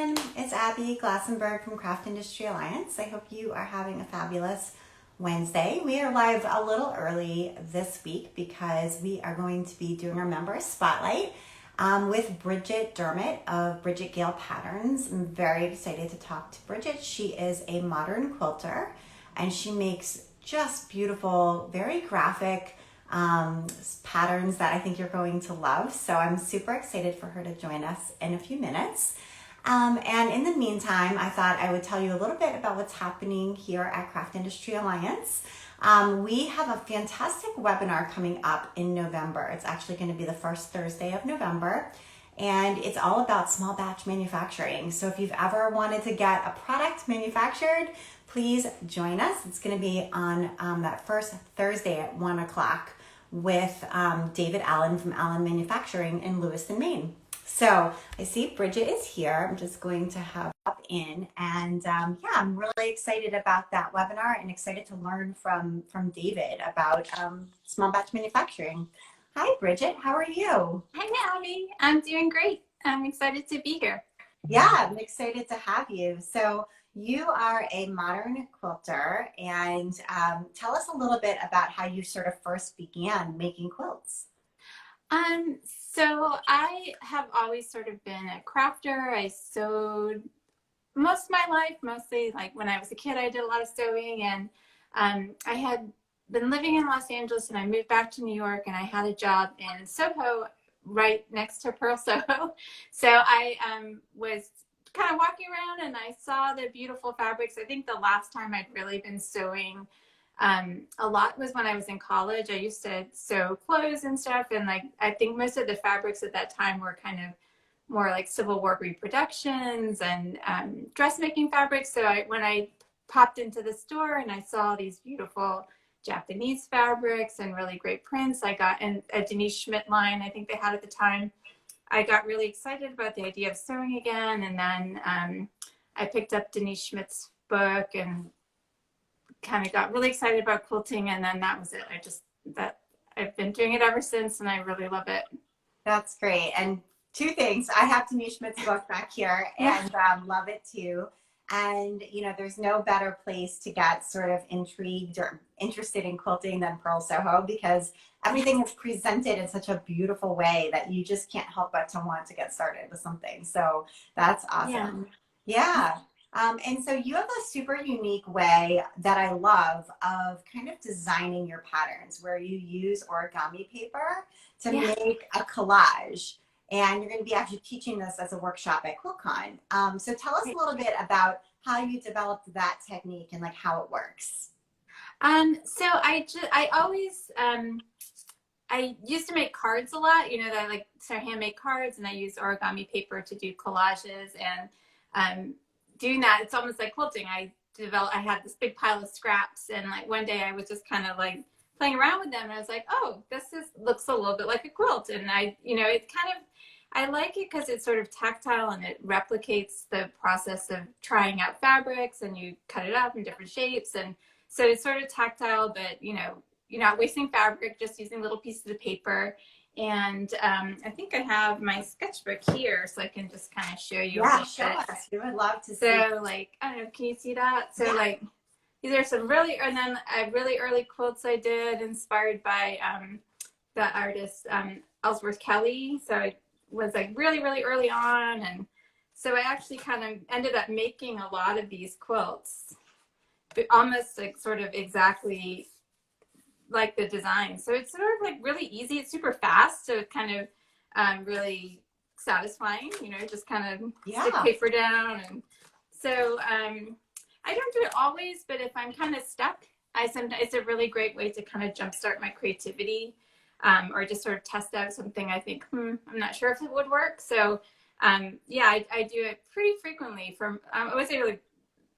everyone. It's Abby Glassenberg from Craft Industry Alliance. I hope you are having a fabulous Wednesday. We are live a little early this week because we are going to be doing our member spotlight with Brigit Dermott of Brigit Gail Patterns. I'm very excited to talk to Brigit. She is a modern quilter and she makes just beautiful, very graphic patterns that I think you're going to love. So I'm super excited for her to join us in a few minutes. And in the meantime, I thought I would tell you a little bit about what's happening here at Craft Industry Alliance. We have a fantastic webinar coming up in November. It's actually going to be the first Thursday of November, and it's all about small batch manufacturing. So if you've ever wanted to get a product manufactured, please join us. It's going to be on that first Thursday at 1 o'clock with David Allen from Allen Manufacturing in Lewiston, Maine. So I see Brigit is here. I'm just going to have up in, and yeah, I'm really excited about that webinar and excited to learn from David about small batch manufacturing. Hi, Brigit. How are you? Hi, Abby. I'm doing great. I'm excited to be here. Yeah, I'm excited to have you. So you are a modern quilter, and tell us a little bit about how you sort of first began making quilts. So I have always sort of been a crafter. I sewed most of my life, mostly like when I was a kid, I did a lot of sewing, and I had been living in Los Angeles and I moved back to New York and I had a job in Soho right next to Pearl Soho. So I was kind of walking around and I saw the beautiful fabrics. I think the last time I'd really been sewing a lot was when I was in college. I used to sew clothes and stuff, and like I think most of the fabrics at that time were kind of more like Civil War reproductions and dressmaking fabrics. So when I popped into the store and I saw these beautiful Japanese fabrics and really great prints, I got in a Denise Schmidt line I think they had at the time. I got really excited about the idea of sewing again, and then I picked up Denise Schmidt's book and kind of got really excited about quilting, and then that was it. I've been doing it ever since, and I really love it. That's great. And two things. I have Denise Schmidt's book back here and love it too. And, you know, there's no better place to get sort of intrigued or interested in quilting than Pearl Soho, because everything is presented in such a beautiful way that you just can't help but to want to get started with something. So that's awesome. Yeah. And so you have a super unique way that I love of kind of designing your patterns, where you use origami paper to make a collage. And you're going to be actually teaching this as a workshop at QuiltCon. So tell us a little bit about how you developed that technique and like how it works. So I always I used to make cards a lot. You know, that I like to handmade cards, and I use origami paper to do collages. And doing that, it's almost like quilting. I had this big pile of scraps, and like one day I was just kind of like playing around with them, and I was like, oh, looks a little bit like a quilt. And I like it because it's sort of tactile and it replicates the process of trying out fabrics, and you cut it up in different shapes. And so it's sort of tactile, but you know, you're not wasting fabric, just using little pieces of paper. And I think I have my sketchbook here, so I can just kind of show you. Yeah, show us. We would love to see. So like, I don't know, can you see that? So like, these are some really early quilts I did, inspired by the artist Ellsworth Kelly. So it was like really early on, and so I actually kind of ended up making a lot of these quilts, but almost like sort of exactly like the design. So it's sort of like really easy. It's super fast, so it's kind of really satisfying. You know, just kind of stick paper down, and so I don't do it always, but if I'm kind of stuck, it's a really great way to kind of jumpstart my creativity, or just sort of test out something I think, I'm not sure if it would work. So yeah, I do it pretty frequently. I would say like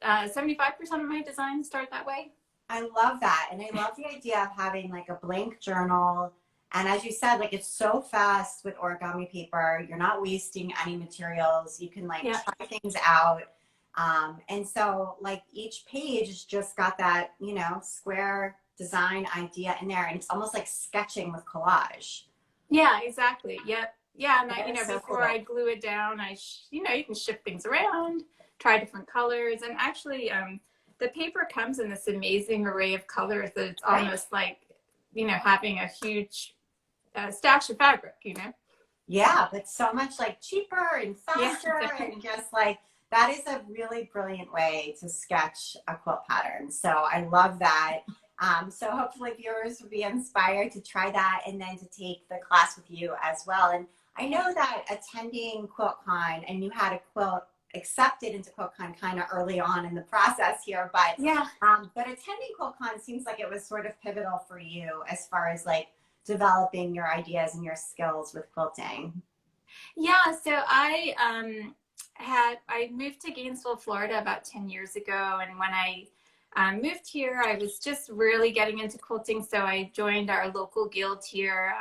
75% of my designs start that way. I love that. And I love the idea of having like a blank journal. And as you said, like it's so fast with origami paper. You're not wasting any materials. You can like try things out. And so like each page has just got that, you know, square design idea in there. And it's almost like sketching with collage. Yeah, exactly. Yep. Yeah, and That is so before cool. I glue it down, you can shift things around, try different colors, and actually, the paper comes in this amazing array of colors that it's Right. almost like, having a huge stash of fabric, Yeah, but so much like cheaper and Yeah, faster and just like that is a really brilliant way to sketch a quilt pattern. So I love that. So hopefully viewers will be inspired to try that and then to take the class with you as well. And I know that attending QuiltCon and you had a quilt accepted into QuiltCon kind of early on in the process here, yeah. but attending QuiltCon seems like it was sort of pivotal for you as far as like developing your ideas and your skills with quilting. Yeah, so I moved to Gainesville, Florida about 10 years ago, and when I moved here, I was just really getting into quilting, so I joined our local guild here.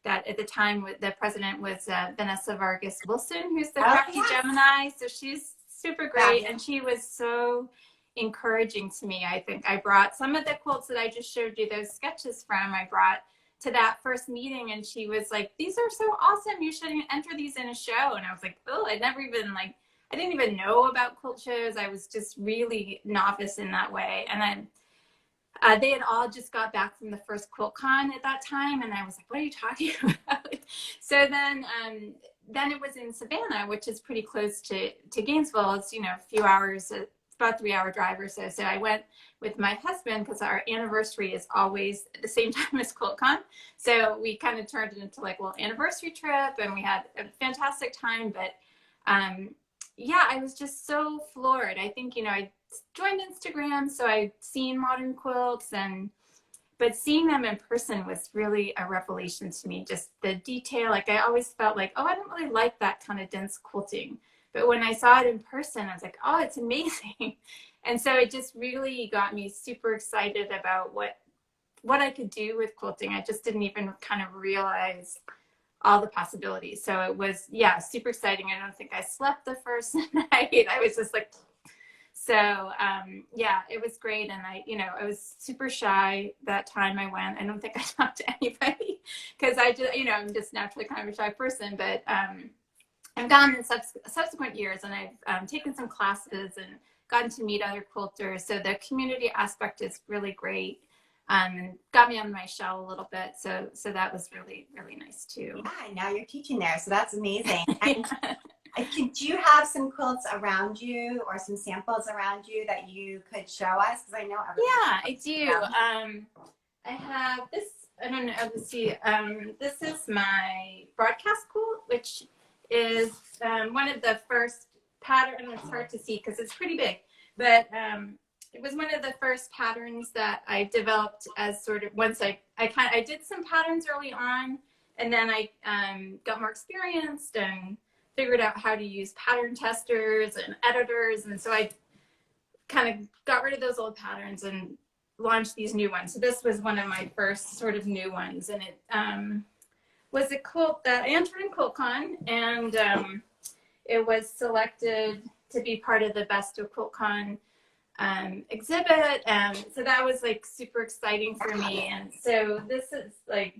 That at the time the president was Vanessa Vargas Wilson, who's the Oh, Crafty yes. Gemini. So she's super great, Fabulous. and she was so encouraging to me. I think I brought some of the quilts that I just showed you those sketches from. I brought to that first meeting, and she was like, "These are so awesome. You should enter these in a show." And I was like, "Oh, I didn't even know about quilt shows. I was just really novice in that way." And then they had all just got back from the first QuiltCon at that time, and I was like, "What are you talking about?" So then it was in Savannah, which is pretty close to Gainesville. It's a few hours, it's about a 3 hour drive or so. So I went with my husband because our anniversary is always at the same time as QuiltCon. So we kind of turned it into like a little anniversary trip, and we had a fantastic time. But yeah, I was just so floored. I think I joined Instagram, so I'd seen modern quilts, but seeing them in person was really a revelation to me. Just the detail, like I always felt like, oh, I don't really like that kind of dense quilting. But when I saw it in person, I was like, oh, it's amazing. And so it just really got me super excited about what I could do with quilting. I just didn't even kind of realize all the possibilities. So it was, yeah, super exciting. I don't think I slept the first night. I was just like, so yeah, it was great. And I was super shy that time I went. I don't think I talked to anybody because I just, I'm just naturally kind of a shy person. But I've gone in subsequent years, and I've taken some classes and gotten to meet other quilters. So the community aspect is really great. And got me on my shell a little bit. So that was really, really nice too. Yeah, now you're teaching there, so that's amazing. And Yeah. do you have some quilts around you or some samples around you that you could show us? Because I know everybody. Yeah, I do. I have this, I don't know, let's see. This is my broadcast quilt, which is one of the first pattern. It's hard to see because it's pretty big, but it was one of the first patterns that I developed as sort of once I did some patterns early on, and then I got more experienced and figured out how to use pattern testers and editors, and so I kind of got rid of those old patterns and launched these new ones. So this was one of my first sort of new ones, and it was a quilt that I entered in QuiltCon, and it was selected to be part of the Best of QuiltCon exhibit, and so that was like super exciting for me. And so this is like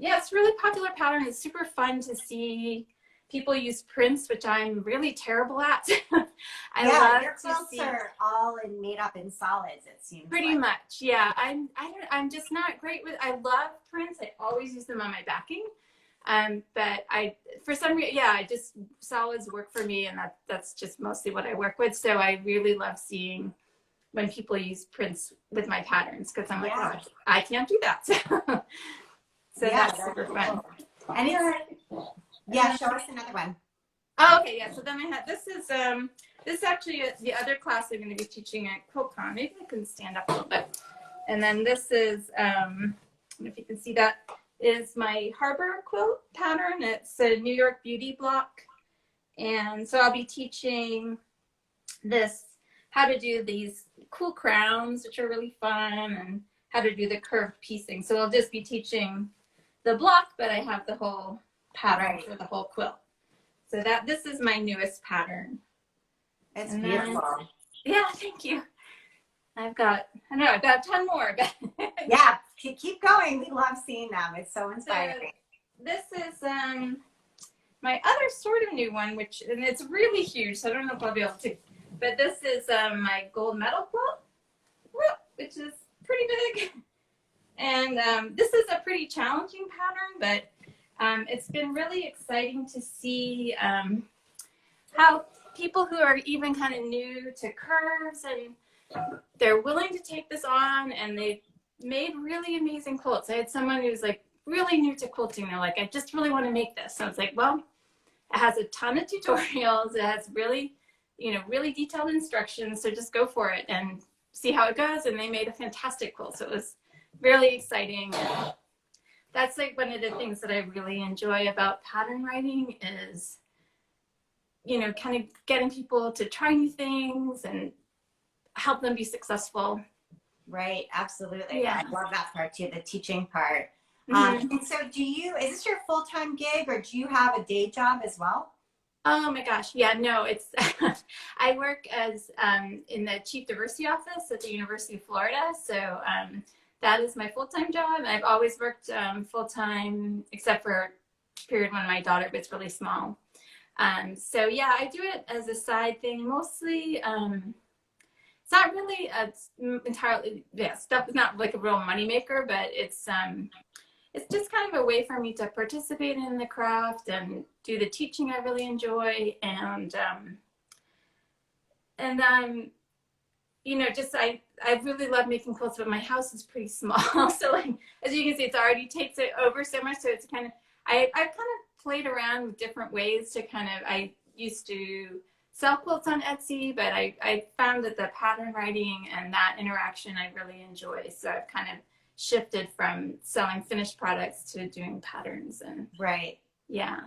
yeah, it's a really popular pattern. It's super fun to see people use prints, which I'm really terrible at. I love your to quilts see are all made up in solids, it seems pretty like. much. Yeah, I'm just not great with. I love prints. I always use them on my backing. But for some reason, yeah, I just solids work for me, and that's just mostly what I work with. So I really love seeing when people use prints with my patterns, because I'm like, oh, I can't do that. So Yeah, that's super fun. Cool. And yeah, show us another one. Oh, okay, yeah. So then I had this is actually the other class I'm going to be teaching at QuiltCon. Maybe I can stand up a little bit. And then this is I don't know if you can see that, is my Harbor quilt pattern. It's a New York beauty block. And so I'll be teaching this, how to do these cool crowns, which are really fun, and how to do the curved piecing. So I'll just be teaching the block, but I have the whole pattern for the whole quilt. So this is my newest pattern. It's beautiful. Yeah, thank you. I've got 10 more. But yeah, keep going. We love seeing them. It's so inspiring. this is my other sort of new one, and it's really huge, so I don't know if I'll be able to, but this is my gold medal quilt, which is pretty big. And this is a pretty challenging pattern, but it's been really exciting to see how people who are even kind of new to curves, and they're willing to take this on, and they made really amazing quilts. I had someone who's like really new to quilting. They're like, I just really want to make this. So I was like, well, it has a ton of tutorials. It has really, really detailed instructions. So just go for it and see how it goes. And they made a fantastic quilt. So it was really exciting. And that's like one of the things that I really enjoy about pattern writing is, kind of getting people to try new things and help them be successful. Right, absolutely. Yeah. I love that part too, the teaching part. And so is this your full-time gig, or do you have a day job as well? Oh my gosh. Yeah, no, it's, I work as in the Chief Diversity Office at the University of Florida. So that is my full-time job. I've always worked full-time, except for a period when my daughter was really small. So yeah, I do it as a side thing, mostly. It's not really entirely, stuff is not like a real moneymaker, but it's just kind of a way for me to participate in the craft and do the teaching I really enjoy. And just I really love making quilts, but my house is pretty small. So like, as you can see, it's already takes it over so much. So it's kind of, I've kind of played around with different ways to I used to sell quilts on Etsy, but I found that the pattern writing and that interaction I really enjoy. So I've kind of shifted from selling finished products to doing patterns. And right. Yeah,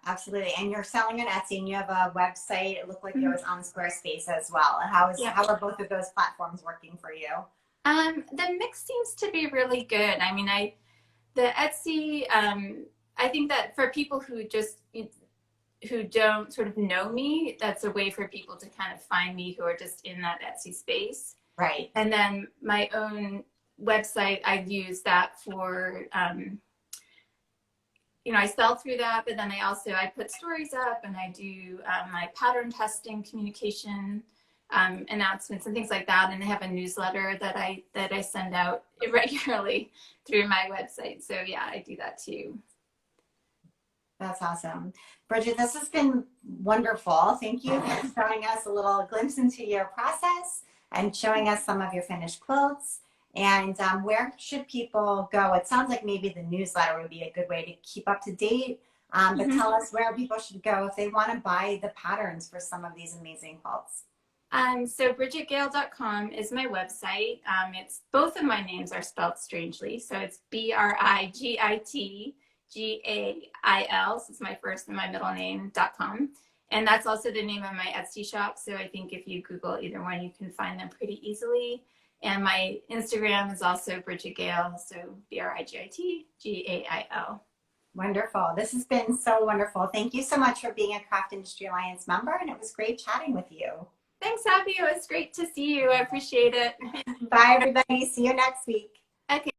absolutely. And you're selling on Etsy, and you have a website. It looked like it was on Squarespace as well. How are both of those platforms working for you? The mix seems to be really good. I mean, the Etsy, I think that for people who don't sort of know me, that's a way for people to kind of find me who are just in that Etsy space. Right. And then my own website, I use that for, I sell through that, but then I put stories up, and I do my pattern testing, communication, announcements and things like that. And I have a newsletter that I send out regularly through my website. So yeah, I do that too. That's awesome. Brigit, this has been wonderful. Thank you for showing us a little glimpse into your process and showing us some of your finished quilts. And where should people go? It sounds like maybe the newsletter would be a good way to keep up to date. But tell us where people should go if they want to buy the patterns for some of these amazing quilts. So brigitgail.com is my website. It's both of my names are spelled strangely. So it's BRIGIT Gail, so it's my first and my middle name.com. And that's also the name of my Etsy shop. So I think if you Google either one, you can find them pretty easily. And my Instagram is also Brigit Gail, so BRIGIT GAIL. Wonderful. This has been so wonderful. Thank you so much for being a Craft Industry Alliance member, and it was great chatting with you. Thanks, Abby. It was great to see you. I appreciate it. Bye, everybody. See you next week. Okay.